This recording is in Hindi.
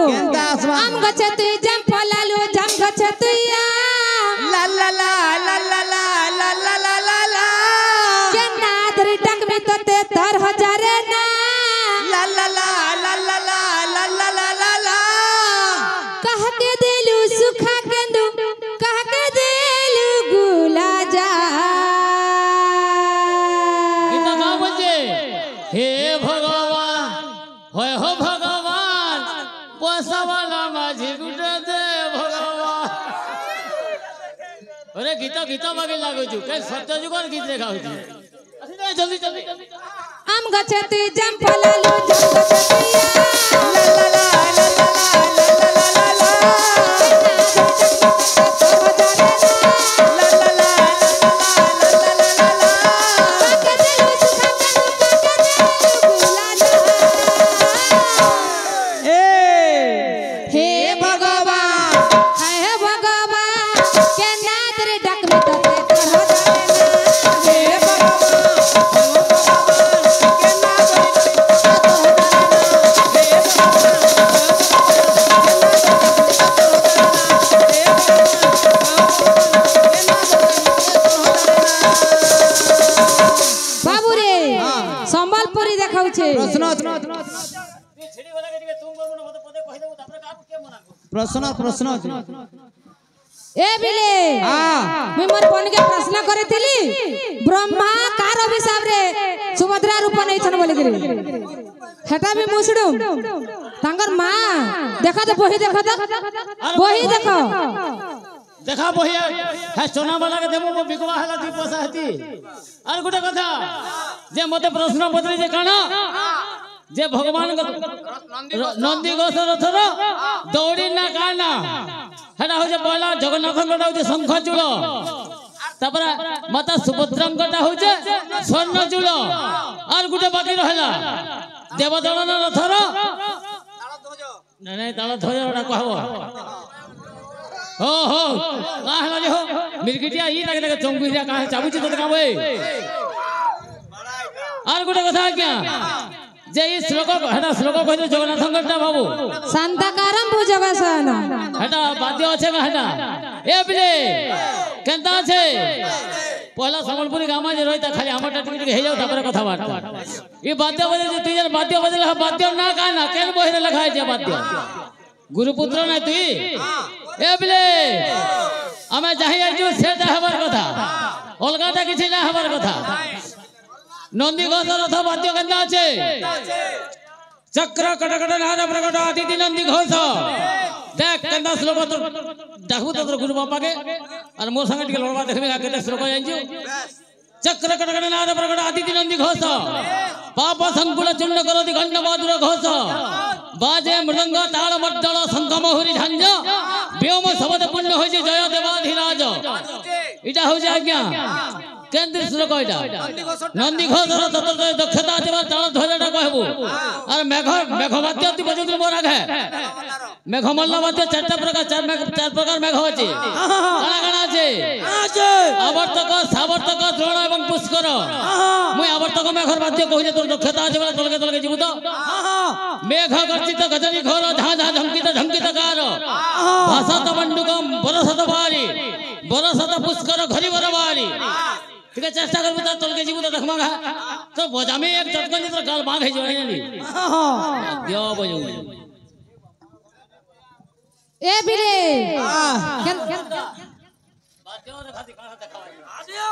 आम गछे तुई जम फलालू जम गछे तुइया ला ला ला ला ला ला ला ला ला ला ला केना दरी टक में तते तर हजारे ना ला ला ला ला ला ला ला ला ला ला ला कह के देलू सुखा केंदू कह के देलू गुला जा गीता गाँव बजे हे भगवान होय हो भगवान पैसा वाला माझी गुटे दे भगवान अरे गीता गीता मागे लागो छु के सत्य जुगर गीत रे गाउ छु जल्दी जल्दी आम गछे तुई जम फलालू जम गछे तुइया ला ला ला ला ला ला ला ला प्रश्न प्रश्न ए बिले मैं मोर पन के प्रश्न करे थिली ब्रह्मा कार अभिशाप रे सुभद्रा रूप नै छन बोले गिरी हेटा भी मुसडू तांगर मां देखा तो बही देखा तो बही देखो देखा बही है सोना वाला के देमो बिकवा हला दी पैसा हती और गुटे कथा जे मते प्रश्न पत्रे जे काना जे भगवान नंदी घोष रथर दौड़ी ना काना हेटा हो जे पहला जगन्नाथ गोटा हो शंख चूल तापर माता सुभद्रा गोटा हो स्वर्ण चूल और गुटे बाकी रहला देवदलन रथर नहीं नहीं ताल ध्वज गोटा कहबो हो हो का हला जे हो मिरगिटिया ई लगे लगे चंगुरिया का चाबुची तो का बे और गुटे कथा क्या जे ई श्लोक हेटा श्लोक कहले जगन्नाथ गट्टा बाबू शांताकारम भुजगसन हेटा बाद्य আছে का हेटा ए बिले केनता আছে पहला संबलपुरी गामा जे रहिता खाली हमटा टिक हे जाऊ तापर कथा बार्ता ई बाद्य बजे जे तुई बाद्य बजले बाद्य ना काना केन बहिरे लखाय जे बाद्य गुरुपुत्र नै तुई ए बिले हमें जाहि आजु सेटा हबार कथा अलगाटा किछि ना हबार कथा नंदी घोष रथ बाद्य केनता আছে चक्र कटकट नाद प्रकट अतिथि नंदी घोष देख केनता श्लोक तो देखबो तो गुरु बापा के और मोर संगे टिके लड़वा देखबे केते श्लोक जानजो चक्र कटकट नाद प्रकट अतिथि नंदी घोष पाप संकुल चूर्ण करति घंट मधुर घोष बाजे मृदंग ताल मद्दल शंख महुरी झांझ व्योम शब्द पुण्य होई जय देवाधिराज इटा हो जे आज्ञा केंद्र श्लोक इटा नंदी घोष तत्र दक्षता আছে তাল ধ্বজাটা कहबो और मेघ मेघ वाद्य ती बजत मोर आगे मेघ मल्ल वाद्य चार प्रकार मेघ আছে কানা কানা আছে আবর্তক সাবর্তক দ্রোণ এবং পুষ্কর মই আবর্তক মেঘর वाद्य কইলে তোর দক্ষতা আছে বলে তলকে তলকে জীবত मेघ गर्जित गजनी घोर धा धा झंकित झंकित कार भासत मंडुकम बरसत भारी बरसत पुष्कर घरी बरवारी ठीक है चेष्टा करबो त तलके जीवो त देखमा घा तो बजा में एक झटकन तर गाल बांग है जो है नी दियो बजो ए बिले बात्यो रे खाती का देखा आ दियो